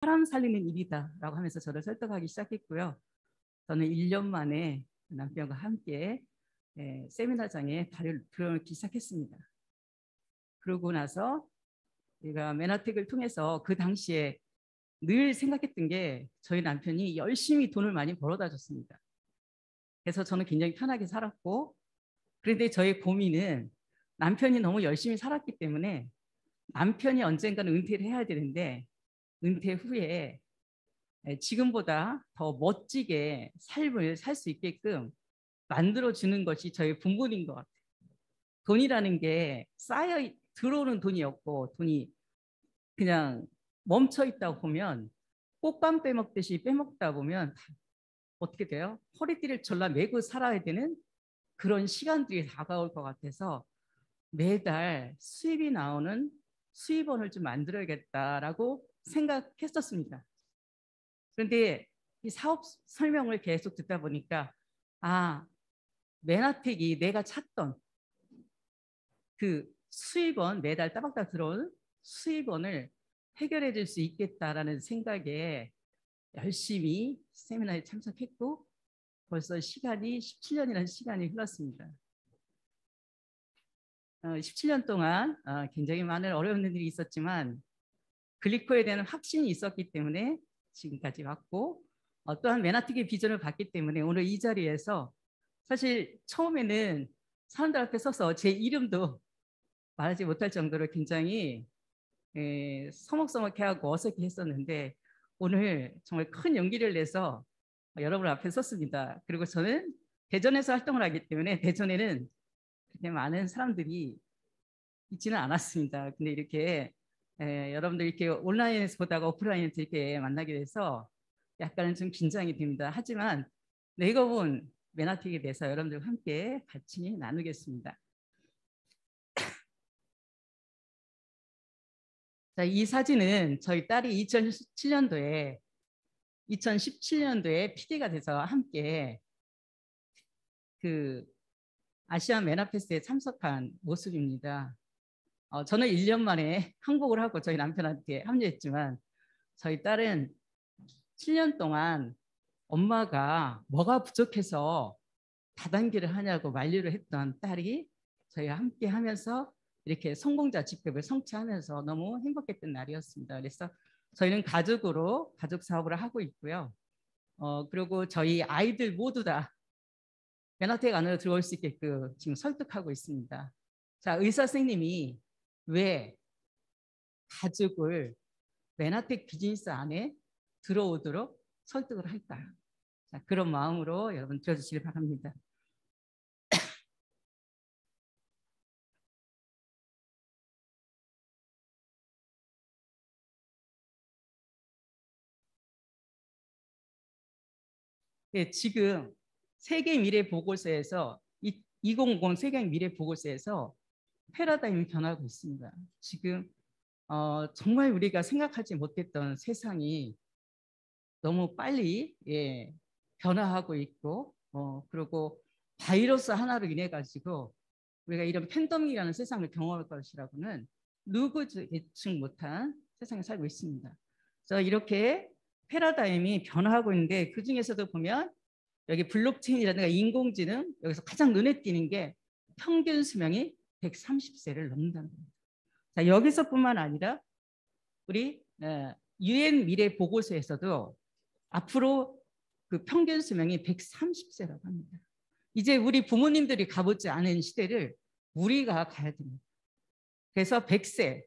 사람 살리는 일이다라고 하면서 저를 설득하기 시작했고요. 저는 1년 만에 남편과 함께 세미나장에 발을 들여놓기 시작했습니다. 그러고 나서 제가 맨하텍을 통해서 그 당시에 늘 생각했던 게 저희 남편이 열심히 돈을 많이 벌어다 줬습니다. 그래서 저는 굉장히 편하게 살았고, 그런데 저의 고민은 남편이 너무 열심히 살았기 때문에 남편이 언젠가는 은퇴를 해야 되는데 은퇴 후에 지금보다 더 멋지게 삶을 살 수 있게끔 만들어주는 것이 저희 부모님 것 같아요. 돈이라는 게 쌓여 들어오는 돈이었고 돈이 그냥 멈춰 있다 보면 꽃감 빼먹듯이 빼먹다 보면 어떻게 돼요? 허리띠를 졸라매고 살아야 되는 그런 시간들이 다가올 것 같아서 매달 수입이 나오는 수입원을 좀 만들어야겠다라고 생각했었습니다. 그런데 이 사업 설명을 계속 듣다 보니까 맨하텍이 내가 찾던 그 수입원 매달 따박따박 들어오는 수입원을 해결해 줄 수 있겠다라는 생각에 열심히 세미나에 참석했고 벌써 시간이 17년이라는 시간이 흘렀습니다. 17년 동안 굉장히 많은 어려운 일이 있었지만 글리코에 대한 확신이 있었기 때문에 지금까지 왔고 또한 맨하텍의 비전을 봤기 때문에 오늘 이 자리에서 사실 처음에는 사람들 앞에 서서 제 이름도 말하지 못할 정도로 굉장히 서먹서먹해하고 어색해 했었는데 오늘 정말 큰 용기를 내서 여러분 앞에 섰습니다. 그리고 저는 대전에서 활동을 하기 때문에 대전에는 그렇게 많은 사람들이 있지는 않았습니다. 근데 이렇게 여러분들 이렇게 온라인에서 보다가 오프라인에서 이렇게 만나게 돼서 약간은 좀 긴장이 됩니다. 하지만 네이버본 맨하텍에 대해서 여러분들과 함께 같이 나누겠습니다. 자, 이 사진은 저희 딸이 2017년도에 PD가 돼서 함께 그 아시안 맨하페스트에 참석한 모습입니다. 저는 1년 만에 항복을 하고 저희 남편한테 합류했지만 저희 딸은 7년 동안 엄마가 뭐가 부족해서 다단계를 하냐고 만류를 했던 딸이 저희와 함께 하면서 이렇게 성공자 직급을 성취하면서 너무 행복했던 날이었습니다. 그래서 저희는 가족으로 가족 사업을 하고 있고요. 그리고 저희 아이들 모두 다 맨하텍 안으로 들어올 수 있게끔 지금 설득하고 있습니다. 자, 의사 선생님이 왜 가족을 맨하텍 비즈니스 안에 들어오도록 설득을 할까요? 자, 그런 마음으로 여러분 들어주시길 바랍니다. 네, 지금 세계 미래 보고서에서 2050 세계 미래 보고서에서 패러다임이 변하고 있습니다. 지금 정말 우리가 생각하지 못했던 세상이 너무 빨리 변화하고 있고 그리고 바이러스 하나로 인해 가지고 우리가 이런 팬데믹이라는 세상을 경험할 것이라고는 누구도 예측 못한 세상에 살고 있습니다. 그래서 이렇게 패러다임이 변화하고 있는데 그 중에서도 보면 여기 블록체인이라든가 인공지능 여기서 가장 눈에 띄는 게 평균 수명이 130세를 넘는다는 겁니다. 자, 여기서뿐만 아니라 우리 UN 미래 보고서에서도 앞으로 그 평균 수명이 130세라고 합니다. 이제 우리 부모님들이 가보지 않은 시대를 우리가 가야 됩니다. 그래서 100세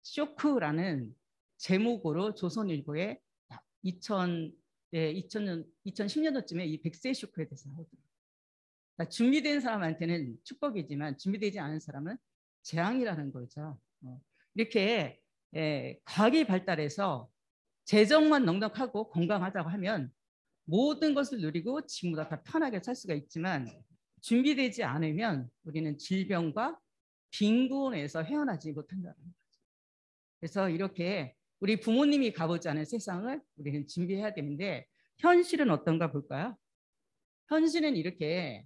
쇼크라는 제목으로 조선일보에 2010년도쯤에 이 100세 쇼크에 대해서 하거든요. 그러니까 준비된 사람한테는 축복이지만 준비되지 않은 사람은 재앙이라는 거죠. 이렇게 과학이 발달해서 재정만 넉넉하고 건강하다고 하면 모든 것을 누리고 지금보다 더 편하게 살 수가 있지만 준비되지 않으면 우리는 질병과 빈곤에서 헤어나지 못한다는 거죠. 그래서 이렇게 우리 부모님이 가보지 않은 세상을 우리는 준비해야 되는데 현실은 어떤가 볼까요? 현실은 이렇게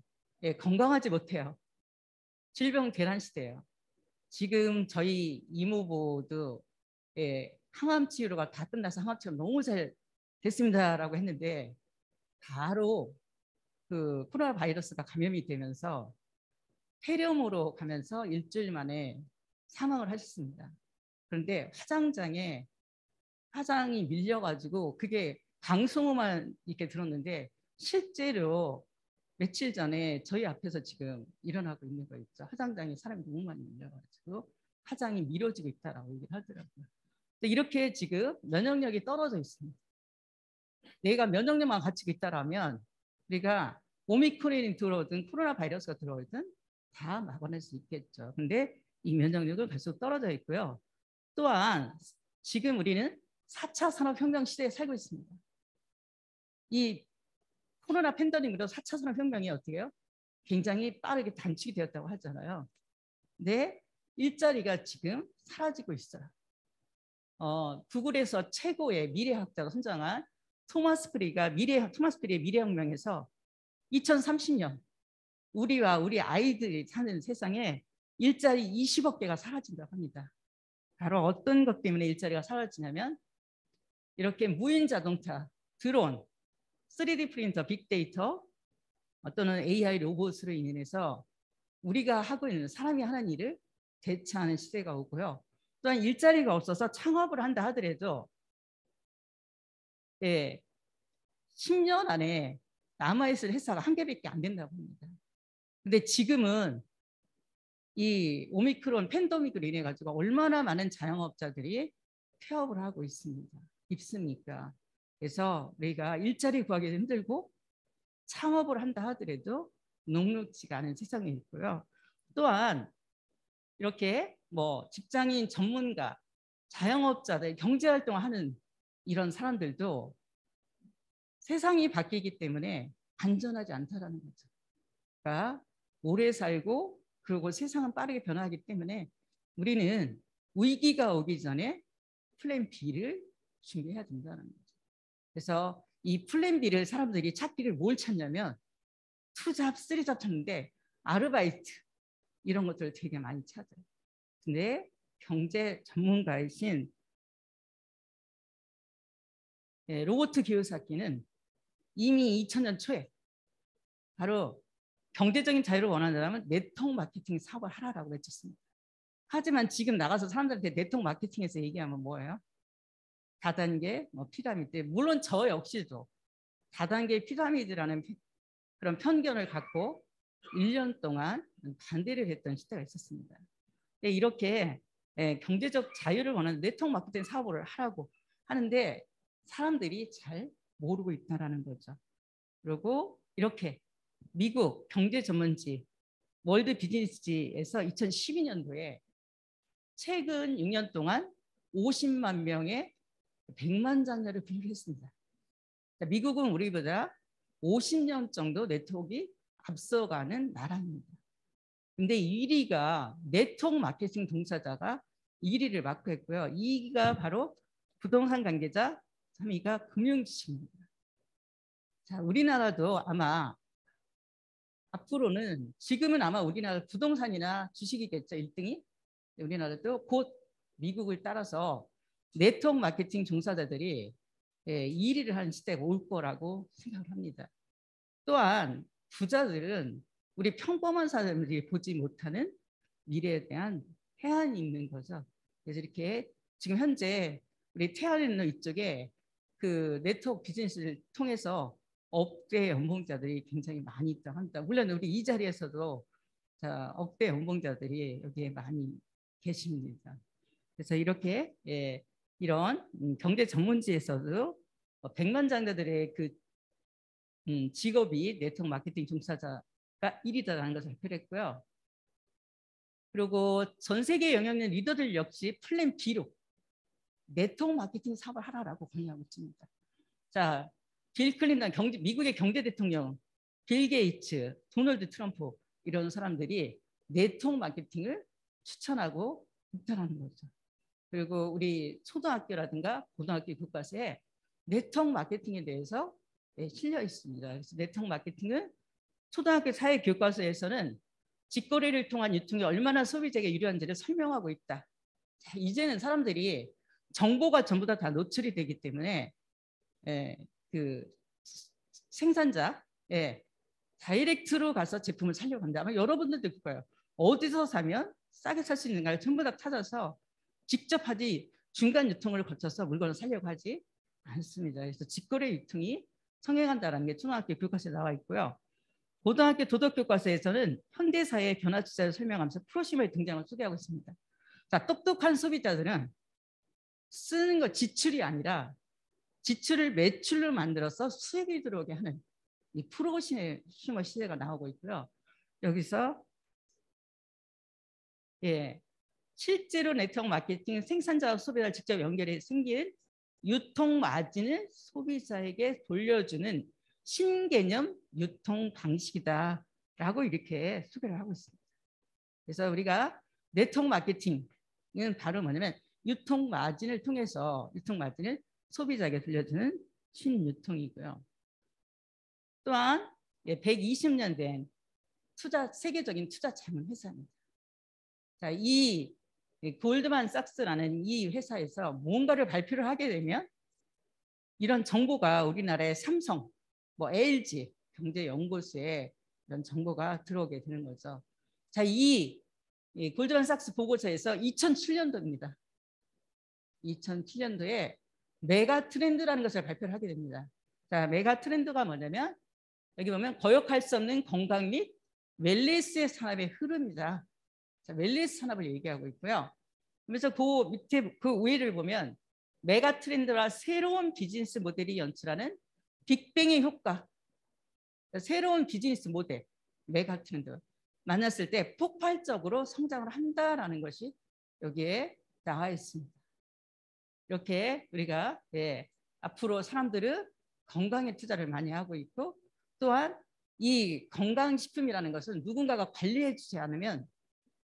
건강하지 못해요. 질병 대란 시대예요. 지금 저희 이모부도 항암 치료가 다 끝나서 항암 치료 너무 잘 됐습니다라고 했는데 바로 그 코로나 바이러스가 감염이 되면서 폐렴으로 가면서 일주일 만에 사망을 하셨습니다. 그런데 화장이 밀려가지고 그게 방송으로만 이렇게 들었는데 실제로 며칠 전에 저희 앞에서 지금 일어나고 있는 거 있죠. 화장장에 사람이 너무 많이 밀려가지고 화장이 미뤄지고 있다라고 얘기를 하더라고요. 이렇게 지금 면역력이 떨어져 있습니다. 내가 면역력만 갖추고 있다라면 우리가 오미크론이 들어오든 코로나 바이러스가 들어오든 다 막아낼 수 있겠죠. 근데 이 면역력은 계속 떨어져 있고요. 또한 지금 우리는 4차 산업혁명 시대에 살고 있습니다. 이 코로나 팬데믹으로 4차 산업혁명이 어떻게 해요? 굉장히 빠르게 단축이 되었다고 하잖아요. 근데 일자리가 지금 사라지고 있어요. 구글에서 최고의 미래학자가 선정한 토마스 프리의 미래혁명에서 2030년 우리와 우리 아이들이 사는 세상에 일자리 20억 개가 사라진다고 합니다. 바로 어떤 것 때문에 일자리가 사라지냐면 이렇게 무인 자동차, 드론, 3D 프린터, 빅데이터 또는 AI 로봇으로 인해서 우리가 하고 있는 사람이 하는 일을 대체하는 시대가 오고요. 또한 일자리가 없어서 창업을 한다 하더라도 10년 안에 남아있을 회사가 한 개밖에 안 된다고 합니다. 근데 지금은 이 오미크론 팬데믹으로 인해 가지고 얼마나 많은 자영업자들이 폐업을 하고 있습니까? 그래서 우리가 일자리 구하기 힘들고 창업을 한다 하더라도 녹록지가 않은 세상에 있고요. 또한 이렇게 뭐 직장인, 전문가, 자영업자들, 경제활동을 하는 이런 사람들도 세상이 바뀌기 때문에 안전하지 않다라는 거죠. 그러니까 오래 살고 그리고 세상은 빠르게 변화하기 때문에 우리는 위기가 오기 전에 플랜 B를 준비해야 된다는 거죠. 그래서 이 플랜 B를 사람들이 찾기를 뭘 찾냐면 투잡, 쓰리잡 찾는데 아르바이트 이런 것들을 되게 많이 찾아요. 근데 경제 전문가이신 로버트 기요사키는 이미 2000년 초에 바로 경제적인 자유를 원한다면 네트워크 마케팅 사업을 하라라고 외쳤습니다. 하지만 지금 나가서 사람들한테 네트워크 마케팅에서 얘기하면 뭐예요? 다단계, 피라미드. 물론 저 역시도 다단계 피라미드라는 그런 편견을 갖고 1년 동안 반대를 했던 시대가 있었습니다. 이렇게 경제적 자유를 원하는 네트워크 마케팅 사업을 하라고 하는데 사람들이 잘 모르고 있다는 거죠. 그리고 이렇게 미국 경제 전문지 월드 비즈니스지에서 2012년도에 최근 6년 동안 50만 명의 100만 장려를 분류했습니다. 미국은 우리보다 50년 정도 네트워크가 앞서가는 나라입니다. 근데 1위가 네트워크 마케팅 종사자가 1위를 맡고 있고요. 2위가 바로 부동산 관계자, 3위가 금융지식입니다. 자, 우리나라도 아마 앞으로는 지금은 아마 우리나라 부동산이나 주식이겠죠. 1등이. 우리나라도 곧 미국을 따라서 네트워크 마케팅 종사자들이 1위를 하는 시대가 올 거라고 생각을 합니다. 또한 부자들은 우리 평범한 사람들이 보지 못하는 미래에 대한 해안이 있는 거죠. 그래서 이렇게 지금 현재 우리 태안에 있는 이쪽에 그 네트워크 비즈니스를 통해서 억대 연봉자들이 굉장히 많이 있다고 합니다. 물론 우리 이 자리에서도 억대 연봉자들이 여기에 많이 계십니다. 그래서 이렇게 이런 경제 전문지에서도 100만 장자들의 그 직업이 네트워크 마케팅 종사자가 1위다라는 것을 발표를 했고요. 그리고 전 세계 영향력 있는 리더들 역시 플랜 B로 네트워크 마케팅 사업을 하라라고 권유하고 있습니다. 자, 빌 클린턴 미국의 경제 대통령, 빌 게이츠, 도널드 트럼프 이런 사람들이 네트워크 마케팅을 추천하고 있다는 거죠. 그리고 우리 초등학교라든가 고등학교 교과서에 네트워크 마케팅에 대해서 실려 있습니다. 그래서 네트워크 마케팅은 초등학교 사회 교과서에서는 직거래를 통한 유통이 얼마나 소비자에게 유리한지를 설명하고 있다. 자, 이제는 사람들이 정보가 전부 다 노출이 되기 때문에 그 생산자 다이렉트로 가서 제품을 사려고 합니다. 아마 여러분들도 그럴 거예요. 어디서 사면 싸게 살 수 있는가를 전부 다 찾아서 직접 하지 중간 유통을 거쳐서 물건을 사려고 하지 않습니다. 그래서 직거래 유통이 성행한다는 게 초등학교 교과서에 나와 있고요. 고등학교 도덕교과서에서는 현대사회의 변화 추세를 설명하면서 프로시머의 등장을 소개하고 있습니다. 자, 똑똑한 소비자들은 쓰는 거 지출이 아니라 지출을 매출로 만들어서 수익이 들어오게 하는 이 프로시머 시대가 나오고 있고요. 여기서 실제로 네트워크 마케팅 생산자와 소비자를 직접 연결해 생긴 유통 마진을 소비자에게 돌려주는 신개념 유통 방식이다라고 이렇게 소개를 하고 있습니다. 그래서 우리가 네트워크 마케팅은 바로 뭐냐면 유통 마진을 통해서 유통 마진을 소비자에게 돌려주는 신유통이고요. 또한 120년 된 세계적인 투자 자문 회사입니다. 자, 이 골드만삭스라는 이 회사에서 뭔가를 발표를 하게 되면 이런 정보가 우리나라의 삼성, LG 경제연구소에 이런 정보가 들어오게 되는 거죠. 자, 이 골드만삭스 보고서에서 2007년도입니다. 2007년도에 메가 트렌드라는 것을 발표를 하게 됩니다. 자, 메가 트렌드가 뭐냐면 여기 보면 거역할 수 없는 건강 및 웰니스 산업의 흐름이다. 자, 웰니스 산업을 얘기하고 있고요. 그래서 그 밑에 그 위를 보면 메가 트렌드와 새로운 비즈니스 모델이 연출하는 빅뱅의 효과. 새로운 비즈니스 모델, 메가 트렌드 만났을 때 폭발적으로 성장을 한다라는 것이 여기에 나와 있습니다. 이렇게 우리가 앞으로 사람들은 건강에 투자를 많이 하고 있고 또한 이 건강식품이라는 것은 누군가가 관리해 주지 않으면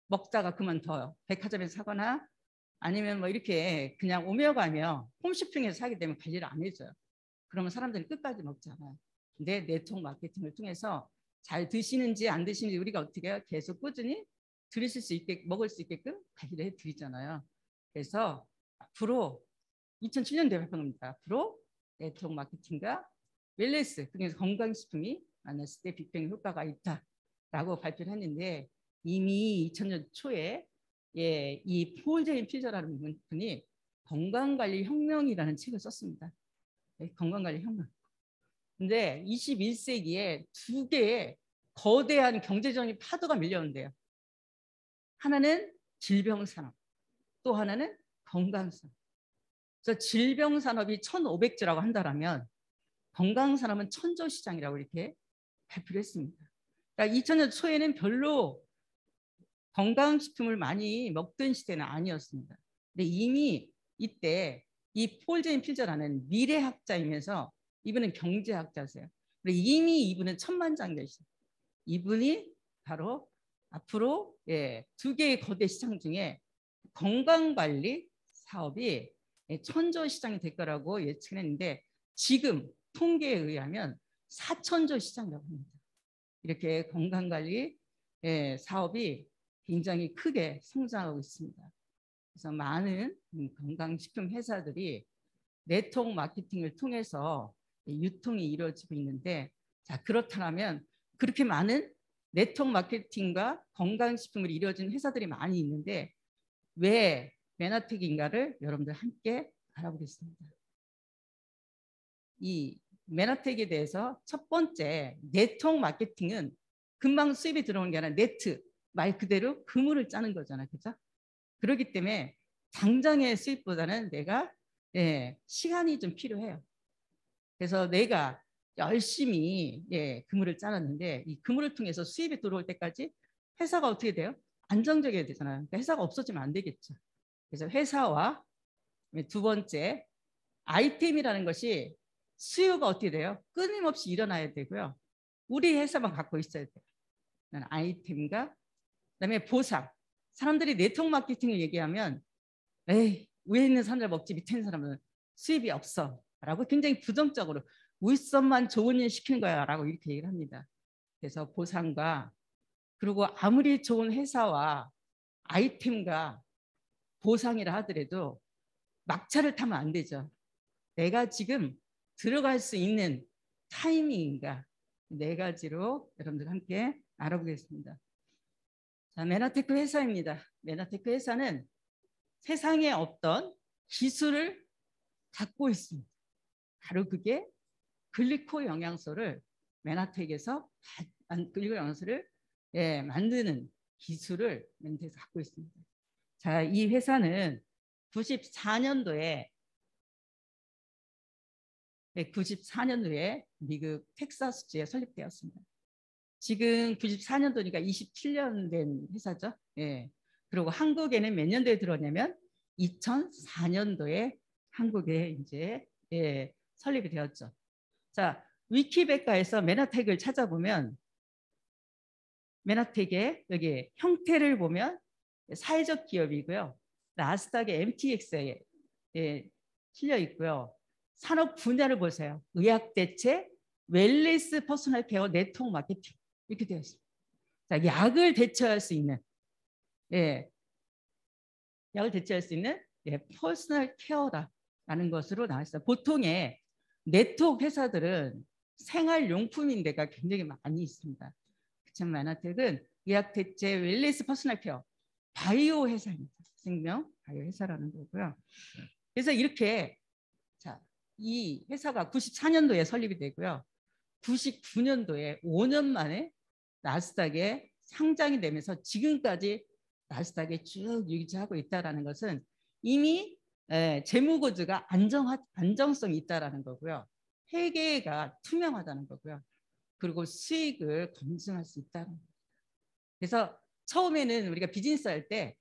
먹다가 그만둬요. 백화점에서 사거나 아니면 이렇게 그냥 오며 가며 홈쇼핑에서 사게 되면 관리를 안 해줘요. 그러면 사람들이 끝까지 먹잖아요. 근데 네트워크 마케팅을 통해서 잘 드시는지 안 드시는지 우리가 어떻게 해요? 계속 꾸준히 들으실 수 있게 먹을 수 있게끔 관리를 해드리잖아요. 그래서 앞으로 2007년도에 발표한 겁니다. 앞으로 네트워크 마케팅과 웰니스 등에서 건강식품이 만났을 때 빅뱅 효과가 있다라고 발표를 했는데 이미 2000년 초에 이 폴 제인 필저라는 분이 건강관리 혁명이라는 책을 썼습니다. 건강관리 혁명. 근데 21세기에 두 개의 거대한 경제적인 파도가 밀려온대요. 하나는 질병산업, 또 하나는 건강산업. 그래서 질병산업이 1500조라고 한다면 건강산업은 1000조 시장이라고 이렇게 발표를 했습니다. 그러니까 2000년 초에는 별로 건강식품을 많이 먹던 시대는 아니었습니다. 근데 이미 이때 이 폴 제인 필저라는 미래학자이면서 이분은 경제학자세요. 이미 이분은 천만장자이시죠. 이분이 바로 앞으로 두 개의 거대 시장 중에 건강관리 사업이 1000조 시장이 될 거라고 예측을 했는데 지금 통계에 의하면 4000조 시장이라고 합니다. 이렇게 건강관리 사업이 굉장히 크게 성장하고 있습니다. 그래서 많은 건강식품 회사들이 네트워크 마케팅을 통해서 유통이 이루어지고 있는데 자, 그렇다면 그렇게 많은 네트워크 마케팅과 건강식품을 이루어지는 회사들이 많이 있는데 왜 메나텍인가를 여러분들 함께 알아보겠습니다. 이 메나텍에 대해서 첫 번째 네트워크 마케팅은 금방 수입이 들어오는 게 아니라 네트 말 그대로 그물을 짜는 거잖아요. 그죠? 그렇기 때문에 당장의 수입보다는 내가 시간이 좀 필요해요. 그래서 내가 열심히 그물을 짜놨는데 이 그물을 통해서 수입이 들어올 때까지 회사가 어떻게 돼요? 안정적이어야 되잖아요. 그러니까 회사가 없어지면 안 되겠죠. 그래서 회사와 두 번째 아이템이라는 것이 수요가 어떻게 돼요? 끊임없이 일어나야 되고요. 우리 회사만 갖고 있어야 돼요. 아이템과 그다음에 보상. 사람들이 네트워크 마케팅을 얘기하면 에이 위에 있는 사람들 먹지 밑에 있는 사람은 수입이 없어 라고 굉장히 부정적으로 윗선만 좋은 일 시키는 거야 라고 이렇게 얘기를 합니다. 그래서 보상과 그리고 아무리 좋은 회사와 아이템과 보상이라 하더라도 막차를 타면 안 되죠. 내가 지금 들어갈 수 있는 타이밍인가, 네 가지로 여러분들 함께 알아보겠습니다. 자, 메나테크 회사입니다. 메나테크 회사는 세상에 없던 기술을 갖고 있습니다. 바로 그게 글리코 영양소를 메나텍에서 글리코 영양소를 만드는 기술을 메나텍에서 갖고 있습니다. 자, 이 회사는 94년도에 미국 텍사스주에 설립되었습니다. 지금 94년도니까 27년 된 회사죠. 예. 그리고 한국에는 몇 년도에 들어왔냐면 2004년도에 한국에 이제 설립이 되었죠. 자, 위키백과에서 메나텍을 찾아보면 메나텍의 여기 형태를 보면 사회적 기업이고요. 나스닥의 MTX에 실려 있고요. 산업 분야를 보세요. 의학 대체, 웰리스 퍼스널 케어, 네트워크 마케팅 이렇게 되어 있습니다. 자, 약을 대체할 수 있는 퍼스널 케어라는 것으로 나왔어요. 보통의 네트워크 회사들은 생활용품인 데가 굉장히 많이 있습니다. 그렇지만 메나텍은 의학 대체, 웰리스 퍼스널 케어, 바이오 회사입니다. 생명 바이오 회사라는 거고요. 그래서 이렇게 자, 이 회사가 94년도에 설립이 되고요. 99년도에 5년 만에 나스닥에 상장이 되면서 지금까지 나스닥에 쭉 유지하고 있다는 것은 이미 재무구조가 안정성이 있다는 거고요. 회계가 투명하다는 거고요. 그리고 수익을 검증할 수 있다는 거예요. 그래서 처음에는 우리가 비즈니스 할 때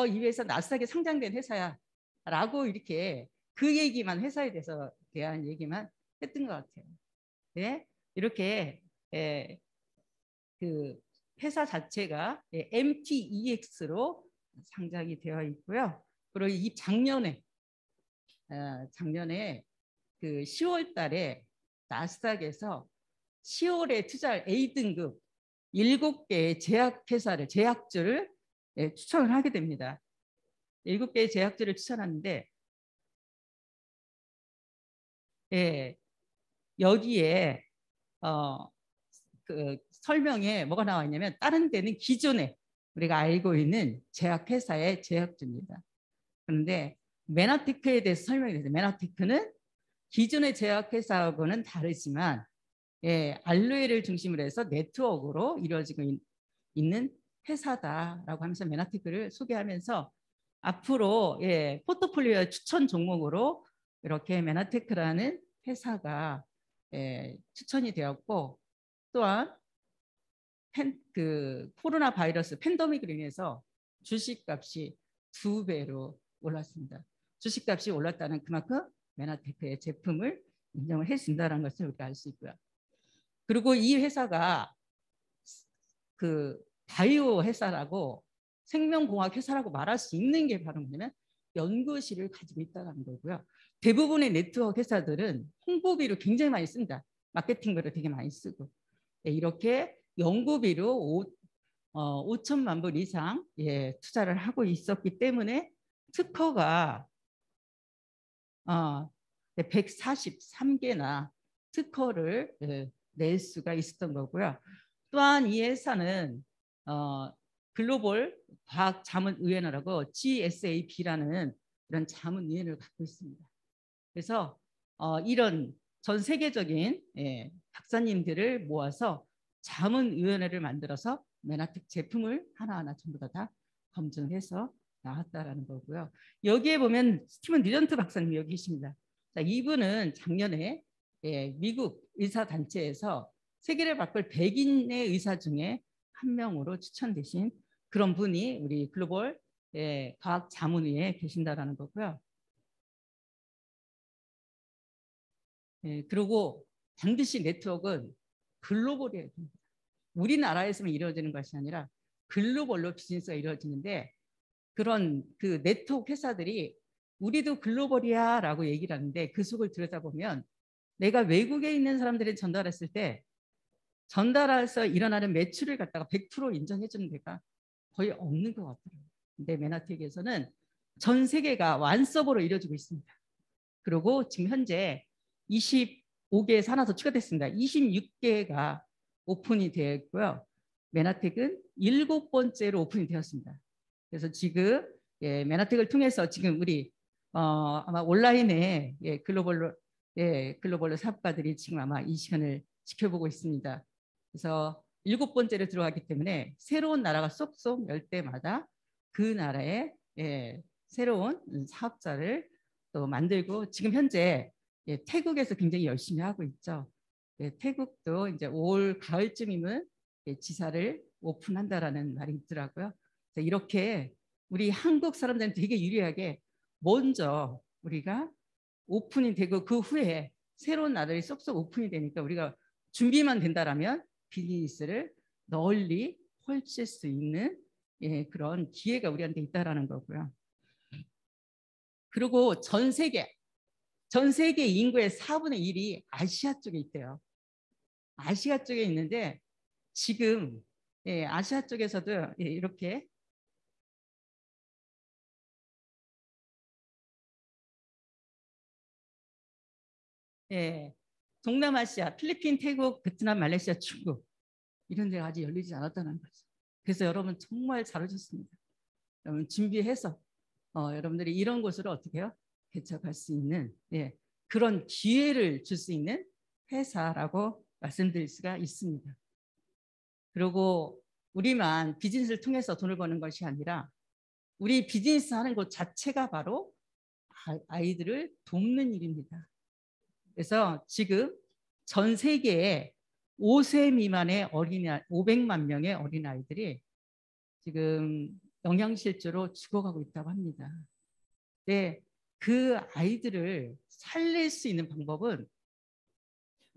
이 회사 나스닥에 상장된 회사야 라고 이렇게 그 얘기만 회사에 대한 얘기만 했던 것 같아요. 네? 이렇게 그 회사 자체가 MTEX로 상장이 되어 있고요. 그리고 이 작년에 그 10월 달에 나스닥에서 10월에 투자할 A등급 7개의 제약주를 추천을 하게 됩니다. 7개의 제약주를 추천하는데 여기에 그 설명에 뭐가 나와 있냐면 다른 데는 기존에 우리가 알고 있는 제약회사의 제약주입니다. 그런데 메나테크에 대해서 설명이 되죠. 메나테크는 기존의 제약회사하고는 다르지만 알로에를 중심으로 해서 네트워크로 이루어지고 있는 회사다라고 하면서 메나테크를 소개하면서 앞으로 포트폴리오 추천 종목으로 이렇게 메나테크라는 회사가 추천이 되었고 또한 그 코로나 바이러스 팬데믹으로 인해서 주식값이 2배로 올랐습니다. 주식값이 올랐다는 그만큼 메나테크의 제품을 인정을 해준다는 것을 우리가 알 수 있고요. 그리고 이 회사가 그 바이오 회사라고 생명공학 회사라고 말할 수 있는 게 바로 뭐냐면 연구실을 가지고 있다는 거고요. 대부분의 네트워크 회사들은 홍보비로 굉장히 많이 씁니다. 마케팅비로 되게 많이 쓰고 이렇게 연구비로 5천만 불 이상 투자를 하고 있었기 때문에 특허가 143개나 특허를 낼 수가 있었던 거고요. 또한 이 회사는 글로벌 과학자문위원회라고 GSAP라는 이런 자문위원회를 갖고 있습니다. 그래서 이런 전 세계적인 박사님들을 모아서 자문위원회를 만들어서 메나텍 제품을 하나하나 전부 다 검증해서 나왔다라는 거고요. 여기에 보면 스티븐 리전트 박사님 여기 계십니다. 자, 이분은 작년에 미국 의사단체에서 세계를 바꿀 100인의 의사 중에 한 명으로 추천되신 그런 분이 우리 글로벌 과학자문위에 계신다라는 거고요. 그리고 반드시 네트워크는 글로벌이어야 됩니다. 우리나라에서만 이루어지는 것이 아니라 글로벌로 비즈니스가 이루어지는데 그런 그 네트워크 회사들이 우리도 글로벌이야 라고 얘기를 하는데 그 속을 들여다보면 내가 외국에 있는 사람들이 전달했을 때 전달해서 일어나는 매출을 갖다가 100% 인정해 주는 데가 거의 없는 것 같더라고요. 근데 메나텍에서는 전 세계가 완서버로 이루어지고 있습니다. 그리고 지금 현재 25개 산하서 추가됐습니다. 26개가 오픈이 되어 있고요. 메나텍은 7번째로 오픈이 되었습니다. 그래서 지금 메나텍을 통해서 지금 우리 아마 온라인에 글로벌로 사업가들이 지금 아마 이 시간을 지켜보고 있습니다. 그래서 7번째로 들어가기 때문에 새로운 나라가 쏙쏙 열 때마다 그 나라의 새로운 사업자를 또 만들고 지금 현재 태국에서 굉장히 열심히 하고 있죠. 태국도 이제 올 가을쯤이면 지사를 오픈한다라는 말이 있더라고요. 이렇게 우리 한국 사람들은 되게 유리하게 먼저 우리가 오픈이 되고 그 후에 새로운 나라들이 쏙쏙 오픈이 되니까 우리가 준비만 된다라면 비즈니스를 널리 펼칠 수 있는 그런 기회가 우리한테 있다라는 거고요. 그리고 전 세계 인구의 4분의 1이 아시아 쪽에 있대요. 아시아 쪽에 있는데 지금 아시아 쪽에서도 이렇게 동남아시아, 필리핀, 태국, 베트남, 말레이시아, 중국 이런 데가 아직 열리지 않았다는 거죠. 그래서 여러분 정말 잘하셨습니다. 여러분 준비해서 여러분들이 이런 곳으로 어떻게 해요? 개척할 수 있는 그런 기회를 줄 수 있는 회사라고 말씀드릴 수가 있습니다. 그리고 우리만 비즈니스를 통해서 돈을 버는 것이 아니라 우리 비즈니스 하는 것 자체가 바로 아이들을 돕는 일입니다. 그래서 지금 전 세계에 5세 미만의 500만 명의 어린아이들이 지금 영양실조로 죽어가고 있다고 합니다. 네, 그 아이들을 살릴 수 있는 방법은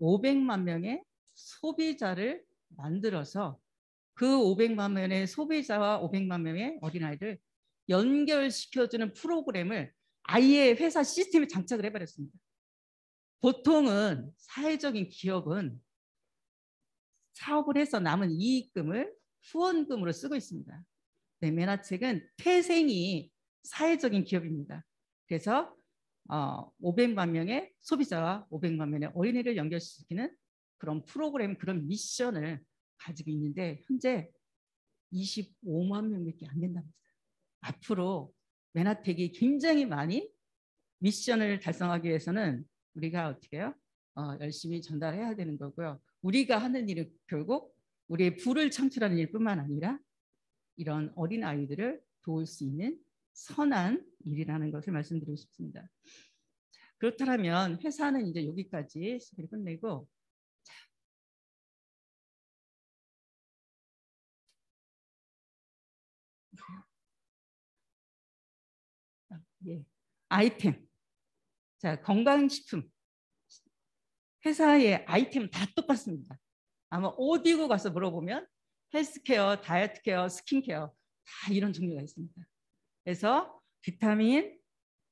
500만 명의 소비자를 만들어서 그 500만 명의 소비자와 500만 명의 어린아이들 연결시켜주는 프로그램을 아예 회사 시스템에 장착을 해버렸습니다. 보통은 사회적인 기업은 사업을 해서 남은 이익금을 후원금으로 쓰고 있습니다. 네, 메나책은 태생이 사회적인 기업입니다. 그래서 500만 명의 소비자와 500만 명의 어린이를 연결시키는 그런 프로그램, 그런 미션을 가지고 있는데 현재 25만 명밖에 안 된답니다. 앞으로 메나텍이 굉장히 많이 미션을 달성하기 위해서는 우리가 어떻게 해요? 열심히 전달해야 되는 거고요. 우리가 하는 일은 결국 우리의 부를 창출하는 일뿐만 아니라 이런 어린 아이들을 도울 수 있는 선한 일이라는 것을 말씀드리고 싶습니다. 그렇다면 회사는 이제 여기까지 끝내고 아이템. 자, 건강식품. 회사의 아이템 다 똑같습니다. 아마 어디고 가서 물어보면 헬스케어, 다이어트케어, 스킨케어 다 이런 종류가 있습니다. 그래서 비타민,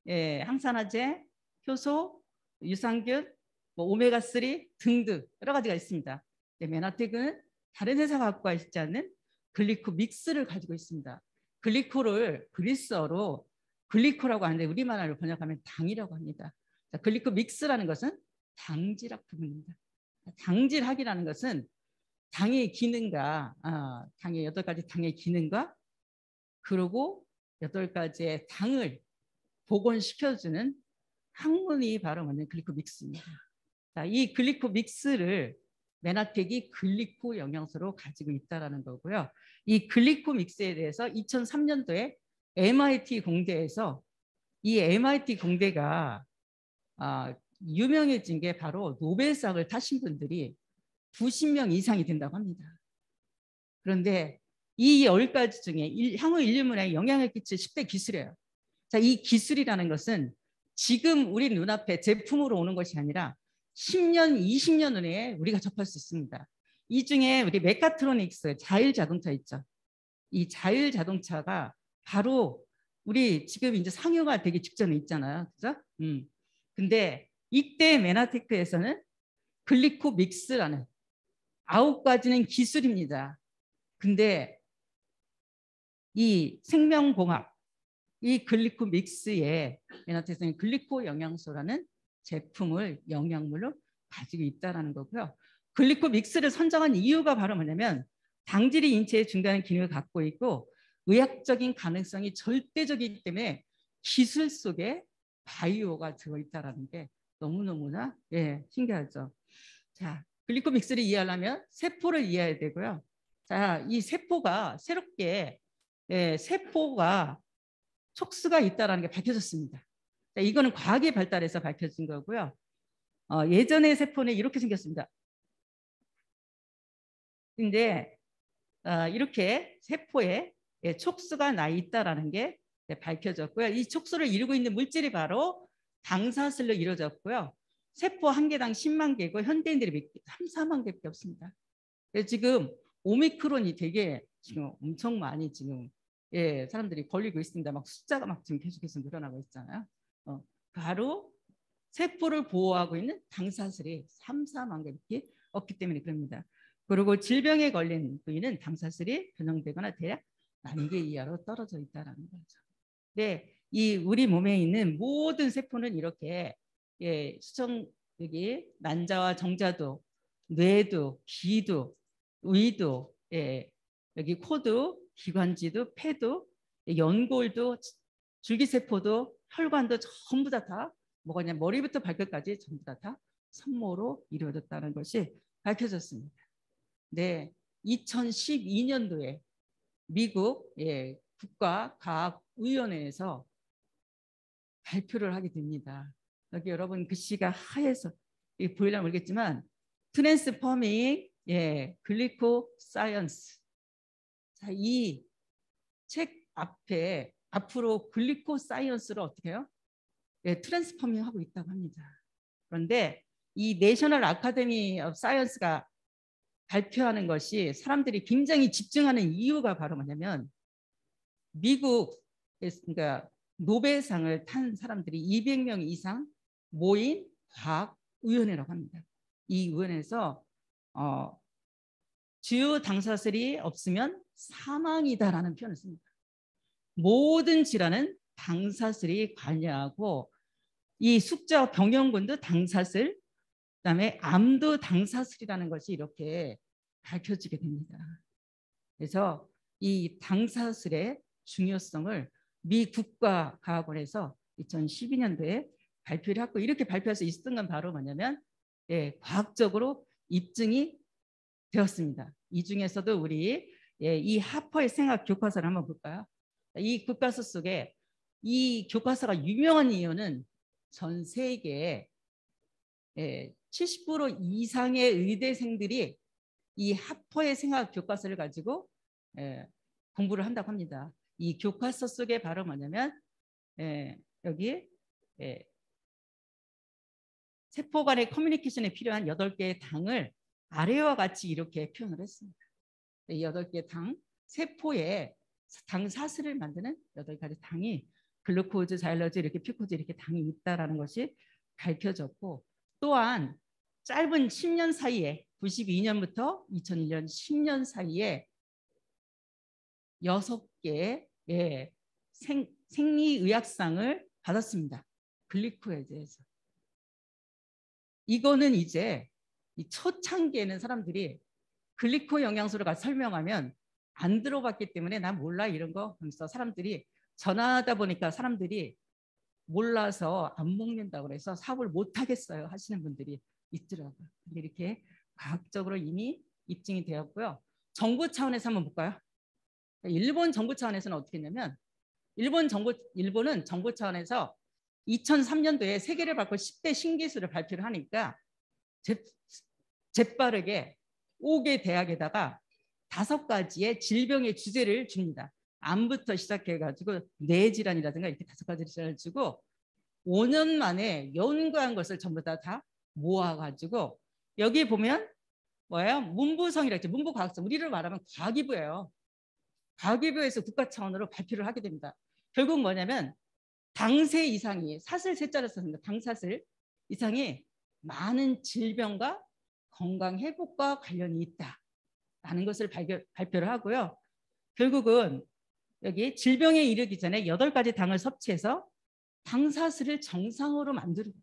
항산화제, 효소, 유산균, 오메가3 등등 여러 가지가 있습니다. 메나텍은 다른 회사가 갖고 있지 않는 글리코 믹스를 가지고 있습니다. 글리코를 그리스어로 글리코라고 하는데 우리말로 번역하면 당이라고 합니다. 자, 글리코 믹스라는 것은 당질학 부분입니다. 당질학이라는 것은 당의 기능과 당의 8가지 당의 기능과 그리고 8가지의 당을 복원시켜주는 학문이 바로 뭐냐면 글리코 믹스입니다. 자, 이 글리코 믹스를 메나텍이 글리코 영양소로 가지고 있다는 거고요. 이 글리코 믹스에 대해서 2003년도에 MIT 공대에서 이 MIT 공대가 유명해진 게 바로 노벨상을 타신 분들이 90명 이상이 된다고 합니다. 그런데 이 10가지 중에 향후 인류문화에 영향을 끼칠 10대 기술이에요. 자, 이 기술이라는 것은 지금 우리 눈앞에 제품으로 오는 것이 아니라 10년, 20년 후에 우리가 접할 수 있습니다. 이 중에 우리 메카트로닉스, 자율자동차 있죠. 이 자율자동차가 바로 우리 지금 이제 상용화 되기 직전에 있잖아요. 그죠? 근데 이때 메나테크에서는 글리코 믹스라는 9가지는 기술입니다. 근데 이 생명공학, 이 글리코 믹스에 에나테스는 글리코 영양소라는 제품을 영양물로 가지고 있다는 거고요. 글리코 믹스를 선정한 이유가 바로 뭐냐면 당질이 인체에 중요한 기능을 갖고 있고 의학적인 가능성이 절대적이기 때문에 기술 속에 바이오가 들어있다는 게 너무너무나 신기하죠. 자, 글리코 믹스를 이해하려면 세포를 이해해야 되고요. 자, 이 세포가 새롭게 세포가 촉수가 있다는 게 밝혀졌습니다. 자, 이거는 과학이 발달해서 밝혀진 거고요. 예전의 세포는 이렇게 생겼습니다. 근데 이렇게 세포에 촉수가 나 있다는 게 밝혀졌고요. 이 촉수를 이루고 있는 물질이 바로 당사슬로 이루어졌고요. 세포 한 개당 10만 개고 현대인들이 3, 4만 개밖에 없습니다. 지금 오미크론이 되게 지금 엄청 많이 지금 사람들이 걸리고 있습니다. 막 숫자가 막 지금 계속해서 늘어나고 있잖아요. 바로 세포를 보호하고 있는 당사슬이 3, 4만 개밖에 없기 때문에 그럽니다. 그리고 질병에 걸린 부위는 당사슬이 변형되거나 대략 10,000개 이하로 떨어져 있다는 거죠. 네, 이 우리 몸에 있는 모든 세포는 이렇게 수정 여기 난자와 정자도, 뇌도, 기도, 의도, 여기 코도, 기관지도, 폐도, 연골도, 줄기세포도, 혈관도 전부 다 뭐가냐 머리부터 발끝까지 전부 다 산모로 이루어졌다는 것이 밝혀졌습니다. 네, 2012년도에 미국 국가과학위원회에서 발표를 하게 됩니다. 여기 여러분 글씨가 하얘서 보이려면 모르겠지만 트랜스포밍 글리코 사이언스. 자, 이 책 앞에 앞으로 글리코 사이언스를 어떻게 해요? 트랜스포밍 하고 있다고 합니다. 그런데 이 내셔널 아카데미 오브 사이언스가 발표하는 것이 사람들이 굉장히 집중하는 이유가 바로 뭐냐면 미국 그러니까 노벨상을 탄 사람들이 200명 이상 모인 과학위원회라고 합니다. 이 위원회에서 주요 당사슬이 없으면 사망이다라는 표현을 씁니다. 모든 질환은 당사슬이 관여하고 이 숙제와 병영군도 당사슬, 그다음에 암도 당사슬이라는 것이 이렇게 밝혀지게 됩니다. 그래서 이 당사슬의 중요성을 미 국가과학원에서 2012년도에 발표를 했고 이렇게 발표해서 있었던 건 바로 뭐냐면 과학적으로 입증이 되었습니다. 이 중에서도 우리 이 하퍼의 생학 교과서를 한번 볼까요? 이 교과서 속에 이 교과서가 유명한 이유는 전 세계에 70% 이상의 의대생들이 이 하퍼의 생학 교과서를 가지고 공부를 한다고 합니다. 이 교과서 속에 바로 뭐냐면 여기 세포 간의 커뮤니케이션에 필요한 8개의 당을 아래와 같이 이렇게 표현을 했습니다. 이 8개의 당, 세포에 당 사슬을 만드는 8가지 당이 글루코즈, 자일러즈, 이렇게 퓨코즈 이렇게 당이 있다는 것이 밝혀졌고 또한 짧은 10년 사이에 92년부터 2001년 10년 사이에 6개의 생리의학상을 받았습니다. 글리코에 대해서. 이거는 이제 이 초창기에는 사람들이 글리코 영양소를 같이 설명하면 안 들어봤기 때문에 난 몰라 이런 거 하면서 사람들이 전화하다 보니까 사람들이 몰라서 안 먹는다고 그래서 사업을 못 하겠어요 하시는 분들이 있더라고요. 근데 이렇게 과학적으로 이미 입증이 되었고요. 정부 차원에서 한번 볼까요? 일본 정부 차원에서는 어떻게 했냐면 일본은 정부 차원에서 2003년도에 세계를 바꿀 10대 신기술을 발표를 하니까 재빠르게 5개 대학에다가 5가지의 질병의 주제를 줍니다. 암부터 시작해가지고 뇌질환이라든가 이렇게 5가지를 시작을 주고 5년 만에 연구한 것을 전부 다 모아가지고 여기 보면 뭐예요? 문부성이라고 했죠. 문부과학성. 우리를 말하면 과기부예요. 과기부에서 국가 차원으로 발표를 하게 됩니다. 결국 뭐냐면 당세 이상이 사슬 세자를 썼습니다. 당사슬 이상이 많은 질병과 건강 회복과 관련이 있다라는 것을 발표를 하고요. 결국은 여기 질병에 이르기 전에 8가지 당을 섭취해서 당사슬을 정상으로 만드는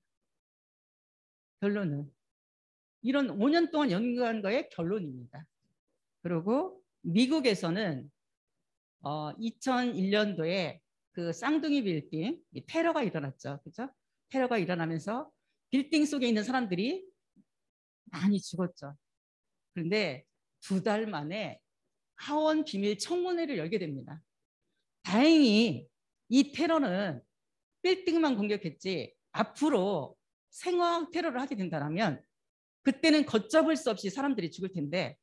결론은 이런 5년 동안 연구한 거의 결론입니다. 그리고 미국에서는 2001년도에 그 쌍둥이 빌딩 테러가 일어났죠. 그죠? 테러가 일어나면서 빌딩 속에 있는 사람들이 많이 죽었죠. 그런데 2달 만에 하원 비밀 청문회를 열게 됩니다. 다행히 이 테러는 빌딩만 공격했지 앞으로 생화학 테러를 하게 된다면 그때는 걷잡을 수 없이 사람들이 죽을 텐데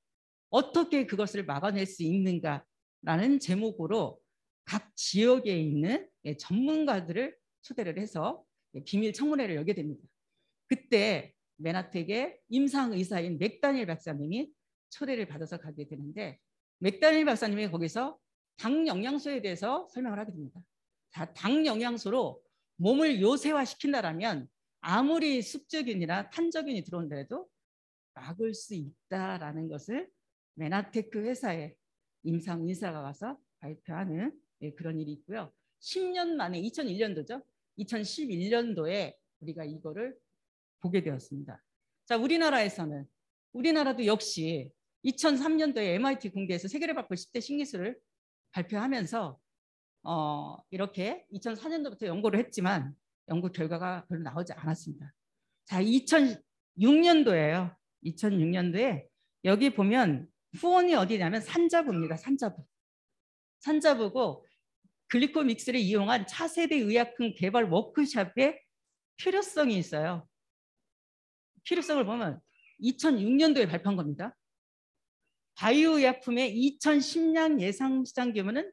어떻게 그것을 막아낼 수 있는가라는 제목으로 각 지역에 있는 전문가들을 초대를 해서 비밀 청문회를 열게 됩니다. 그때 맨하텍의 임상의사인 맥다니엘 박사님이 초대를 받아서 가게 되는데 맥다니엘 박사님이 거기서 당 영양소에 대해서 설명을 하게 됩니다. 자, 당 영양소로 몸을 요새화시킨다라면 아무리 습적균이나 탄저균이 들어온다해도 막을 수 있다라는 것을 맨하테크 회사의 임상의사가 와서 발표하는 그런 일이 있고요. 10년 만에 2001년도죠. 2011년도에 우리가 이거를 보게 되었습니다. 자, 우리나라도 역시 2003년도에 MIT 공대에서 세계를 바꿀 10대 신기술을 발표하면서 이렇게 2004년도부터 연구를 했지만 연구 결과가 별로 나오지 않았습니다. 자, 2006년도에요. 2006년도에 여기 보면 후원이 어디냐면 산자부입니다. 산자부고 글리코믹스를 이용한 차세대 의약품 개발 워크숍의 필요성이 있어요. 필요성을 보면 2006년도에 발표한 겁니다. 바이오 의약품의 2010년 예상 시장 규모는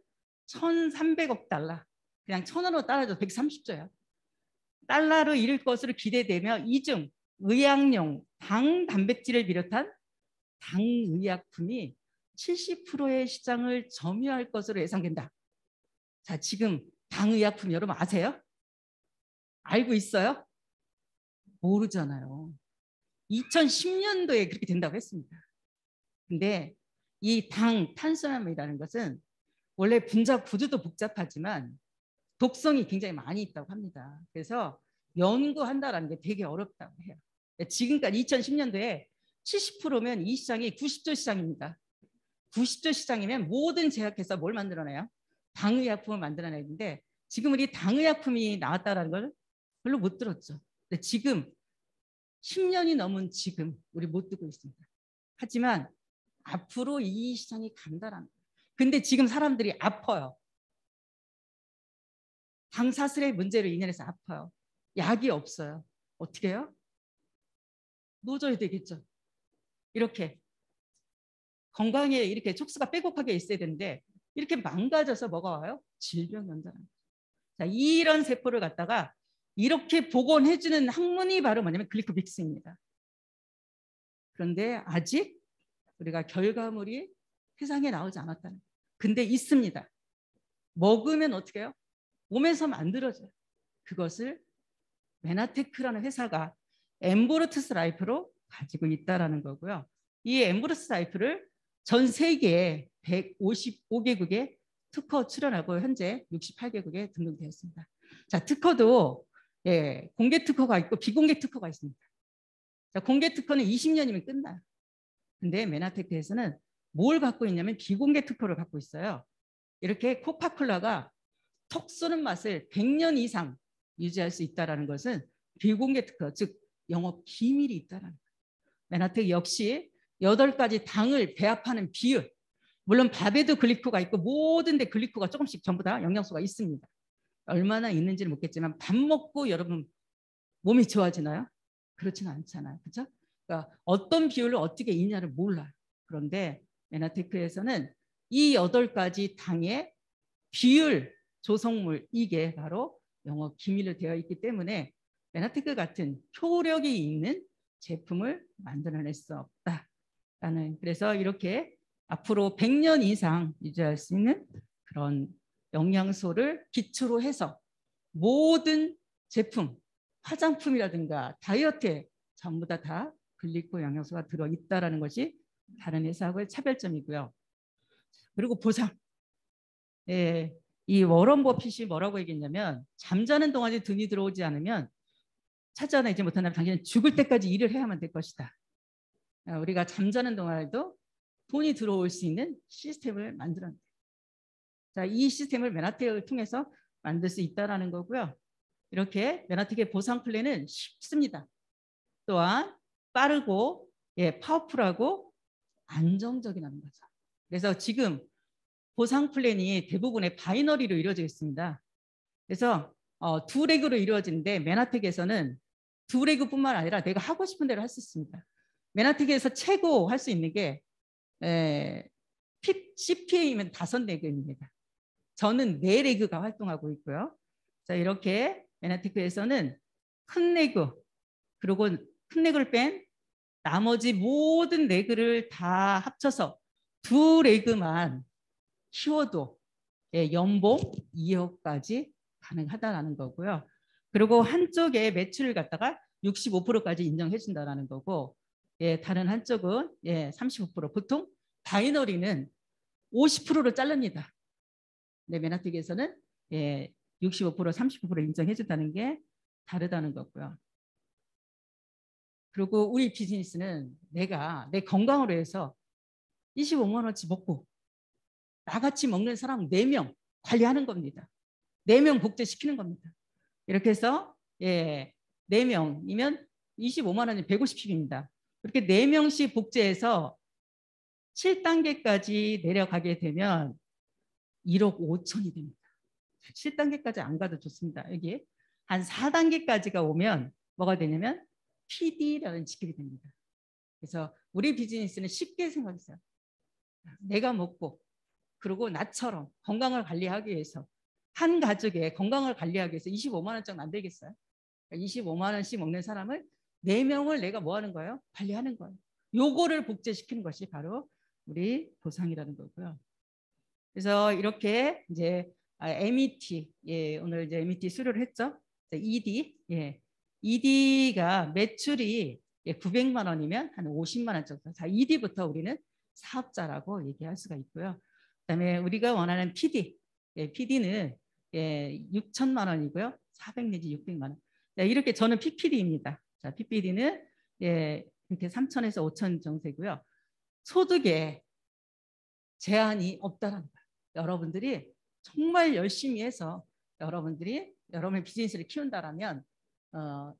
1,300억 달러. 그냥 1,000원으로 따라도 130조예요. 달러로 이를 것으로 기대되며 이중 의약용 당 단백질을 비롯한 당 의약품이 70%의 시장을 점유할 것으로 예상된다. 자, 지금 당 의약품 여러분 아세요? 알고 있어요? 모르잖아요. 2010년도에 그렇게 된다고 했습니다. 근데 이 당 탄수화물이라는 것은 원래 분자 구조도 복잡하지만 독성이 굉장히 많이 있다고 합니다. 그래서 연구한다는 게 되게 어렵다고 해요. 지금까지 2010년도에 70%면 이 시장이 90조 시장입니다. 90조 시장이면 모든 제약회사 뭘 만들어내요? 당의약품을 만들어내는데 지금 우리 당의약품이 나왔다는 걸 별로 못 들었죠. 근데 지금 10년이 넘은 지금 우리 못 듣고 있습니다. 하지만 앞으로 이 시장이 간다라는 거예요. 근데 지금 사람들이 아파요. 당사슬의 문제로 인해서 아파요. 약이 없어요. 어떻게 해요? 놓아줘야 되겠죠. 이렇게 건강에 이렇게 촉수가 빼곡하게 있어야 되는데 이렇게 망가져서 뭐가 와요? 질병이 온다는 거예요. 자, 이런 세포를 갖다가 이렇게 복원해주는 학문이 바로 뭐냐면 글리코믹스입니다. 그런데 아직 우리가 결과물이 세상에 나오지 않았다는 거예요. 근데 있습니다. 먹으면 어떻게 해요? 몸에서 만들어져요. 그것을 메나테크라는 회사가 엠보르투스 라이프로 가지고 있다는 거고요. 이 엠보르투스 라이프를 전 세계 155개국에 특허 출원하고 현재 68개국에 등록되었습니다. 자, 특허도 공개 특허가 있고 비공개 특허가 있습니다. 자, 공개 특허는 20년이면 끝나요. 근데 메나테크에서는 뭘 갖고 있냐면 비공개 특허를 갖고 있어요. 이렇게 코카콜라가 턱 쏘는 맛을 100년 이상 유지할 수 있다는 것은 비공개 특허, 즉 영업 기밀이 있다는 거예요. 메나텍 역시 8가지 당을 배합하는 비율, 물론 밥에도 글리코가 있고 모든 데 글리코가 조금씩 전부 다 영양소가 있습니다. 얼마나 있는지는 모르겠지만 밥 먹고 여러분 몸이 좋아지나요? 그렇지는 않잖아요. 그렇죠? 그러니까 어떤 비율을 어떻게 있냐를 몰라요. 그런데 메나테크에서는 이 8가지 당의 비율 조성물 이게 바로 영업 기밀로 되어 있기 때문에 메나테크 같은 효력이 있는 제품을 만들어낼 수 없다라는, 그래서 이렇게 앞으로 100년 이상 유지할 수 있는 그런 영양소를 기초로 해서 모든 제품, 화장품이라든가 다이어트에 전부 다 글리코 영양소가 들어있다는 것이 다른 회사하고의 차별점이고요. 그리고 보상. 예, 이 워런 버핏이 뭐라고 얘기했냐면 잠자는 동안에 돈이 들어오지 않으면 찾아내지 못한다면 당신은 죽을 때까지 일을 해야만 될 것이다. 우리가 잠자는 동안에도 돈이 들어올 수 있는 시스템을 만들었는데, 자, 이 시스템을 맨하텍을 통해서 만들 수 있다는 거고요. 이렇게 맨하텍의 보상 플랜은 쉽습니다. 또한 빠르고 파워풀하고 안정적이라는 거죠. 그래서 지금 보상 플랜이 대부분의 바이너리로 이루어져 있습니다. 그래서 두 레그로 이루어지는데 맨하텍에서는 두 레그뿐만 아니라 내가 하고 싶은 대로 할 수 있습니다. 맨하텍에서 최고 할 수 있는 게 CPA이면 5레그입니다. 저는 4레그가 활동하고 있고요. 자, 이렇게 맨하텍에서는 큰 레그, 그리고 큰 레그를 뺀 나머지 모든 레그를 다 합쳐서 2레그만 키워도 연봉 2억까지 가능하다라는 거고요. 그리고 한쪽에 매출을 갖다가 65%까지 인정해 준다라는 거고, 다른 한쪽은 35%. 보통 바이너리는 50%로 자릅니다. 네, 맨하텍에서는 65%, 35% 인정해 준다는 게 다르다는 거고요. 그리고 우리 비즈니스는 내가 내 건강으로 해서 25만 원치 먹고 나같이 먹는 사람 4명 관리하는 겁니다. 4명 복제시키는 겁니다. 이렇게 해서 4명이면 25만 원이 150씩입니다. 그렇게 4명씩 복제해서 7단계까지 내려가게 되면 1억 5천이 됩니다. 7단계까지 안 가도 좋습니다. 여기 한 4단계까지가 오면 뭐가 되냐면 PD라는 직급이 됩니다. 그래서 우리 비즈니스는 쉽게 생각했어요. 내가 먹고 그리고 나처럼 건강을 관리하기 위해서 한 가족의 건강을 관리하기 위해서 25만 원짜리 만들겠어요? 25만 원씩 먹는 사람을 4명을 내가 뭐 하는 거예요? 관리하는 거예요. 요거를 복제시키는 것이 바로 우리 보상이라는 거고요. 그래서 이렇게 이제 MET, 오늘 이제 MET 수료를 했죠. ED, ED가 매출이 900만 원이면 한 50만 원 정도. 자, ED부터 우리는 사업자라고 얘기할 수가 있고요. 그다음에 우리가 원하는 PD, PD는 6천만 원이고요. 400 내지 600만 원. 이렇게 저는 PPD입니다. 자, PPD는 이렇게 3천에서 5천 정도 되고요. 소득에 제한이 없다는 거예요. 여러분들이 정말 열심히 해서 여러분의 비즈니스를 키운다라면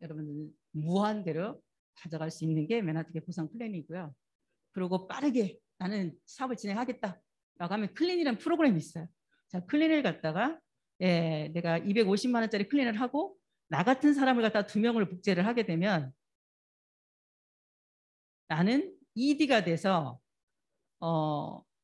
여러분들 무한대로 가져갈 수 있는 게 맨하텍의 보상 플랜이고요. 그리고 빠르게 나는 사업을 진행하겠다라고 하면 클린이라는 프로그램이 있어요. 자, 클린을 갖다가 내가 250만 원짜리 클린을 하고 나 같은 사람을 갖다가 2명을 복제를 하게 되면 나는 ED가 돼서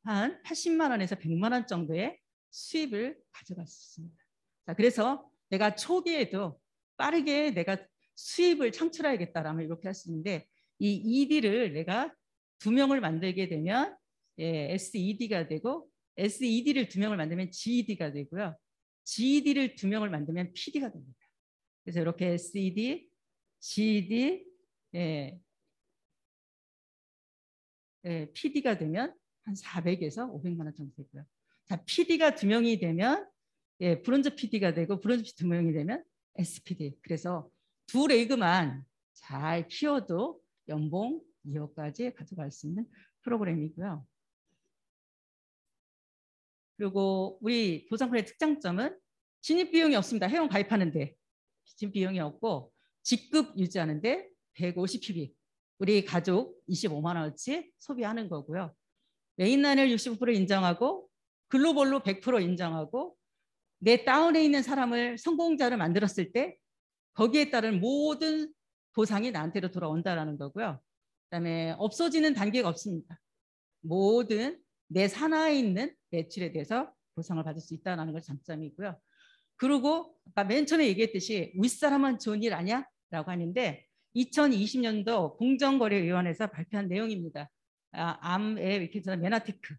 한 80만 원에서 100만 원 정도의 수입을 가져갈 수 있습니다. 자, 그래서 내가 초기에도 빠르게 내가 수입을 창출해야겠다라면 이렇게 할 수 있는데, 이 ED를 내가 2명을 만들게 되면 SED가 되고, SED를 2명을 만들면 GED가 되고요. GED를 2명을 만들면 PD가 됩니다. 그래서 이렇게 SED, GED, PD가 되면 한 400에서 500만 원 정도 되고요. 자, PD가 2명이 되면 브론즈 PD가 되고, 브론즈 PD 2명이 되면 SPD. 그래서 2레그만 잘 키워도 연봉 2억까지 가져갈 수 있는 프로그램이고요. 그리고 우리 보상플랜의 특장점은 진입 비용이 없습니다. 회원 가입하는데 진입 비용이 없고, 직급 유지하는데 150PB. 우리 가족 25만 원어치 소비하는 거고요. 메인라인을 65% 인정하고 글로벌로 100% 인정하고, 내 다운에 있는 사람을 성공자를 만들었을 때 거기에 따른 모든 보상이 나한테로 돌아온다는 거고요. 그다음에 없어지는 단계가 없습니다. 모든 내 산하에 있는 매출에 대해서 보상을 받을 수 있다는 것이 장점이고요. 그리고 아까 맨 처음에 얘기했듯이 윗사람은 좋은 일 아니야? 라고 하는데 2020년도 공정거래위원회에서 발표한 내용입니다. 암에 이렇게 저는 맨하테크.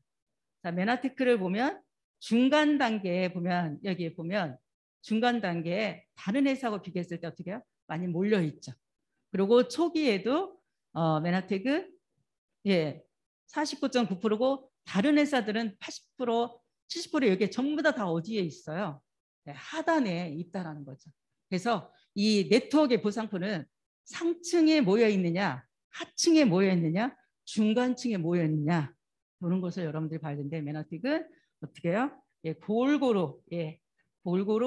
자, 맨하테크를 보면 중간 단계에 보면, 여기에 보면 중간 단계에 다른 회사하고 비교했을 때 어떻게 해요? 많이 몰려 있죠. 그리고 초기에도 맨하테크 49.9%고 다른 회사들은 80% 70% 여기에 전부 다 어디에 있어요? 네, 하단에 있다라는 거죠. 그래서 이 네트워크의 보상포는 상층에 모여 있느냐, 하층에 모여 있느냐, 중간층에 모여 있느냐, 그런 것을 여러분들이 봐야 되는데, 메나틱은 어떻게 해요? 예, 골고루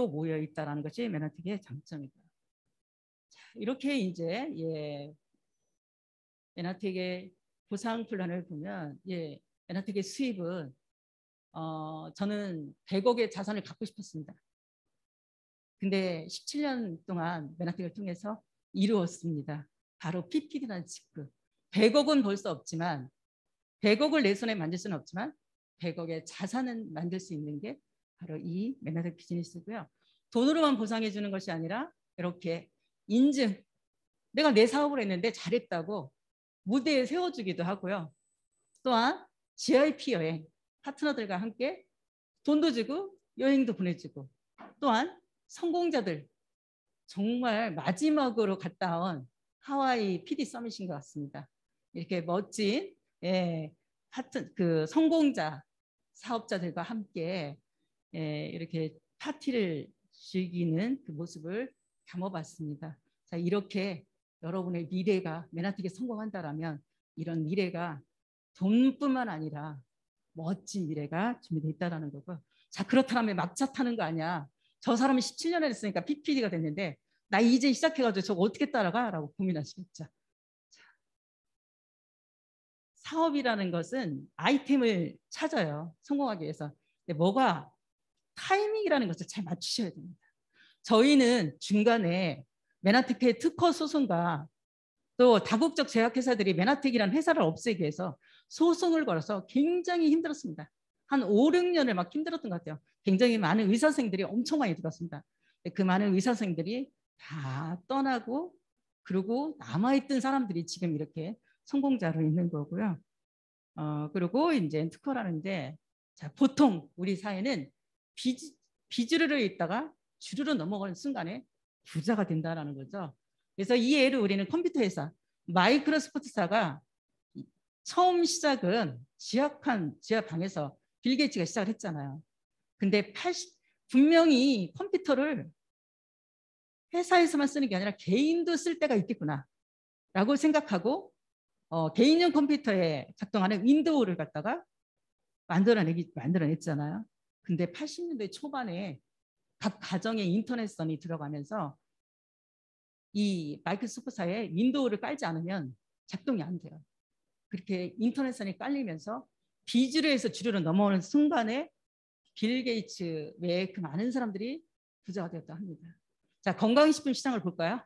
모여 있다라는 것이 메나틱의 장점이다. 이렇게 이제 메나틱의 보상 플랜을 보면 메나틱의 수입은 저는 100억의 자산을 갖고 싶었습니다. 근데 17년 동안 메나틱을 통해서 이루었습니다. 바로 PPD라는 직급. 100억은 벌 수 없지만 100억을 내 손에 만들 수는 없지만 100억의 자산은 만들 수 있는 게 바로 이 메나틱 비즈니스고요. 돈으로만 보상해 주는 것이 아니라 이렇게 인증, 내가 내 사업을 했는데 잘했다고 무대에 세워주기도 하고요. 또한 GIP 여행, 파트너들과 함께 돈도 주고 여행도 보내주고, 또한 성공자들, 정말 마지막으로 갔다 온 하와이 PD 서밋인 것 같습니다. 이렇게 멋진 그 성공자 사업자들과 함께 이렇게 파티를 즐기는 그 모습을 담아봤습니다. 자, 이렇게 여러분의 미래가 메나틱에 성공한다라면 이런 미래가 돈뿐만 아니라 멋진 미래가 준비되어 있다는 거고, 자, 그렇다면 막차 타는 거 아니야. 저 사람이 17년을 했으니까 PPD가 됐는데 나 이제 시작해가지고 저거 어떻게 따라가? 라고 고민하시겠죠. 사업이라는 것은 아이템을 찾아요. 성공하기 위해서. 근데 뭐가 타이밍이라는 것을 잘 맞추셔야 됩니다. 저희는 중간에 메나텍의 특허 소송과 또 다국적 제약회사들이 메나텍이라는 회사를 없애기 위해서 소송을 걸어서 굉장히 힘들었습니다. 한 5, 6년을 막 힘들었던 것 같아요. 굉장히 많은 의사 선생님들이 엄청 많이 들었습니다. 그 많은 의사 선생님들이 다 떠나고 그리고 남아있던 사람들이 지금 이렇게 성공자로 있는 거고요. 그리고 이제 특허라는데, 자, 보통 우리 사회는 비주류를 있다가 주류로 넘어가는 순간에 부자가 된다는 거죠. 그래서 이 예를 우리는 컴퓨터 회사, 마이크로소프트사가 처음 시작은 지하방에서 빌 게이츠가 시작을 했잖아요. 근데 분명히 컴퓨터를 회사에서만 쓰는 게 아니라 개인도 쓸 때가 있겠구나 라고 생각하고 개인용 컴퓨터에 작동하는 윈도우를 갖다가 만들어냈잖아요. 근데 80년대 초반에 각 가정에 인터넷선이 들어가면서 이 마이크로소프트사에 윈도우를 깔지 않으면 작동이 안 돼요. 그렇게 인터넷선이 깔리면서 비주류에서 주류로 넘어오는 순간에 빌 게이츠 외에 그 많은 사람들이 부자가 되었다 합니다. 자, 건강식품 시장을 볼까요?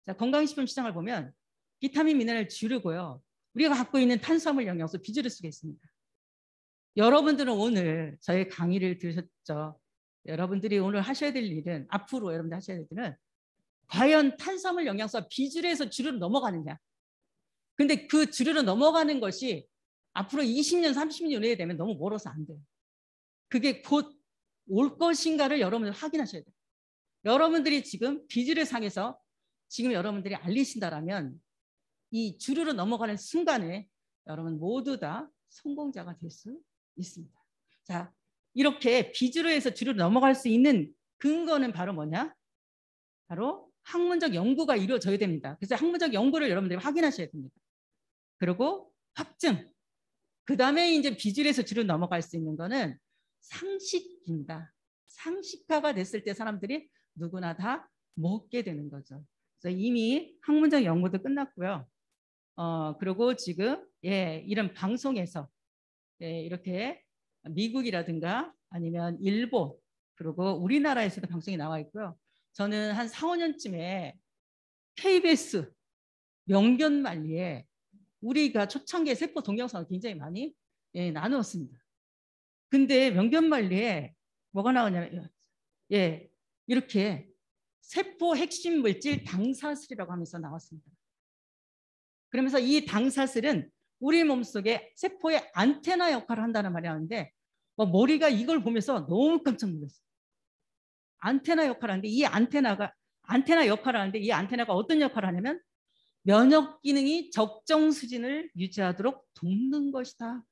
자, 건강식품 시장을 보면 비타민, 미네랄 주류고요. 우리가 갖고 있는 탄수화물 영양소 비주류 속에 있습니다. 여러분들은 오늘 저희 강의를 들으셨죠? 여러분들이 오늘 하셔야 될 일은, 앞으로 여러분들 하셔야 될 일은 과연 탄수화물 영양소가 비주류에서 주류로 넘어가느냐. 근데 그 주류로 넘어가는 것이 앞으로 20년, 30년 후에 되면 너무 멀어서 안 돼요. 그게 곧 올 것인가를 여러분들 확인하셔야 돼요. 여러분들이 지금 비주류 상에서 지금 여러분들이 알리신다라면 이 주류로 넘어가는 순간에 여러분 모두 다 성공자가 될 수 있습니다. 자, 이렇게 비주류에서 주류로 넘어갈 수 있는 근거는 바로 뭐냐? 바로 학문적 연구가 이루어져야 됩니다. 그래서 학문적 연구를 여러분들이 확인하셔야 됩니다. 그리고 확증. 그 다음에 이제 비주류에서 주류로 넘어갈 수 있는 거는 상식입니다. 상식화가 됐을 때 사람들이 누구나 다 먹게 되는 거죠. 그래서 이미 학문적 연구도 끝났고요. 그리고 지금 이런 방송에서 이렇게 미국이라든가 아니면 일본 그리고 우리나라에서도 방송이 나와 있고요. 저는 한 4, 5년쯤에 KBS 명견만리에 우리가 초창기에 세포 동영상을 굉장히 많이 나누었습니다. 근데 명견만리에 뭐가 나오냐면 이렇게 세포 핵심 물질 당사슬이라고 하면서 나왔습니다. 그러면서 이 당사슬은 우리 몸속에 세포의 안테나 역할을 한다는 말이 나오는데 머리가 이걸 보면서 너무 깜짝 놀랐어요. 안테나 역할을 하는데 이 안테나 역할을 하는데 이 안테나가 어떤 역할을 하냐면 면역 기능이 적정 수준을 유지하도록 돕는 것이다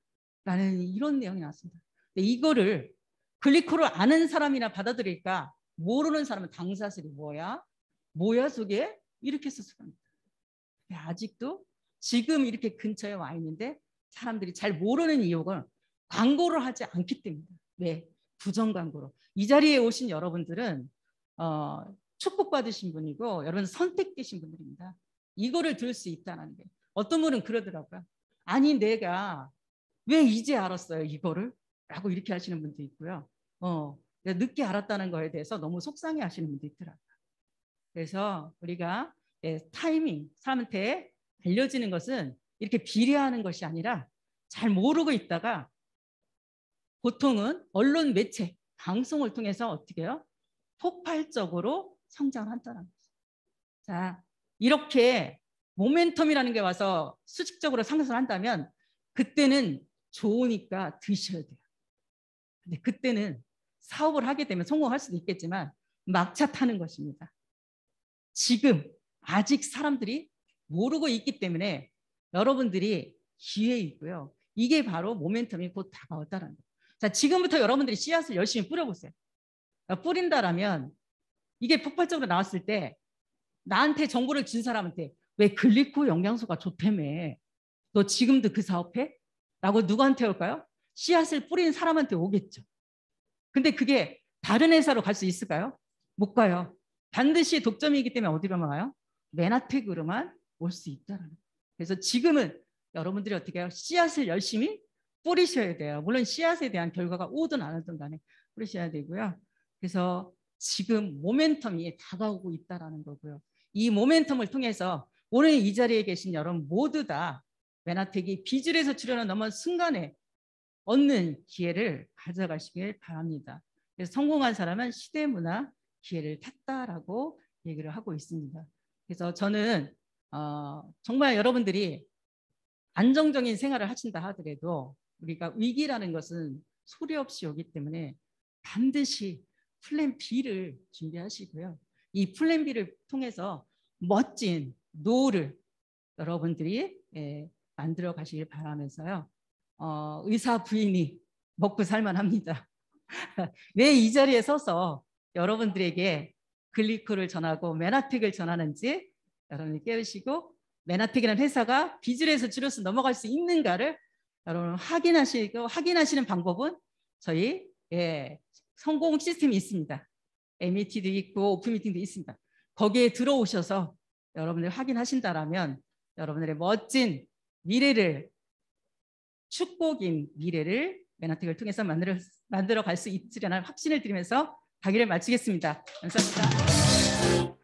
라는 이런 내용이 나왔습니다. 근데 이거를 글리코를 아는 사람이나 받아들일까? 모르는 사람은 당사슬이 뭐야? 뭐야 저게? 이렇게 썼습니다. 아직도 지금 이렇게 근처에 와 있는데 사람들이 잘 모르는 이유가 광고를 하지 않기 때문입니다. 네, 부정 광고로. 이 자리에 오신 여러분들은 축복받으신 분이고 여러분 선택되신 분들입니다. 이거를 들을 수 있다는 게. 어떤 분은 그러더라고요. 아니 내가 왜 이제 알았어요 이거를? 라고 이렇게 하시는 분도 있고요. 내가 늦게 알았다는 거에 대해서 너무 속상해 하시는 분도 있더라고요. 그래서 우리가 타이밍, 사람한테 알려지는 것은 이렇게 비례하는 것이 아니라 잘 모르고 있다가 보통은 언론 매체, 방송을 통해서 어떻게 해요? 폭발적으로 성장한다는 거죠. 자, 이렇게 모멘텀이라는 게 와서 수직적으로 상승을 한다면 그때는 좋으니까 드셔야 돼요. 근데 그때는 사업을 하게 되면 성공할 수도 있겠지만 막차 타는 것입니다. 지금 아직 사람들이 모르고 있기 때문에 여러분들이 기회에 있고요. 이게 바로 모멘텀이 곧 다가왔다는 거예요. 자, 지금부터 여러분들이 씨앗을 열심히 뿌려보세요. 뿌린다라면 이게 폭발적으로 나왔을 때 나한테 정보를 준 사람한테 왜 글리코 영양소가 좋다며? 너 지금도 그 사업해? 라고 누구한테 올까요? 씨앗을 뿌린 사람한테 오겠죠. 근데 그게 다른 회사로 갈 수 있을까요? 못 가요. 반드시 독점이기 때문에 어디로만 와요? 메나텍으로만 올 수 있다는 거예요. 그래서 지금은 여러분들이 어떻게 해요? 씨앗을 열심히 뿌리셔야 돼요. 물론 씨앗에 대한 결과가 오든 안 오든 간에 뿌리셔야 되고요. 그래서 지금 모멘텀이 다가오고 있다는 거고요. 이 모멘텀을 통해서 오늘 이 자리에 계신 여러분 모두 다 메나텍이 비질에서 출현을 넘은 순간에 얻는 기회를 가져가시길 바랍니다. 그래서 성공한 사람은 시대문화 기회를 탔다라고 얘기를 하고 있습니다. 그래서 저는 정말 여러분들이 안정적인 생활을 하신다 하더라도 우리가 위기라는 것은 소리 없이 오기 때문에 반드시 플랜 B를 준비하시고요. 이 플랜 B를 통해서 멋진 노후를 여러분들이 만들어 가시길 바라면서요. 의사 부인이 먹고 살만합니다. 왜 이 자리에 서서 여러분들에게 글리코를 전하고 메나텍을 전하는지 여러분이 깨우시고 메나텍이라는 회사가 비즈에서 줄여서 넘어갈 수 있는가를 여러분 확인하시는 방법은 저희 성공 시스템이 있습니다. MET도 있고 오픈미팅도 있습니다. 거기에 들어오셔서 여러분들 확인하신다라면 여러분들의 멋진 미래를 축복인 미래를 메나텍을 통해서 만들어 갈 수 있으려는 확신을 드리면서 강의를 마치겠습니다. 감사합니다.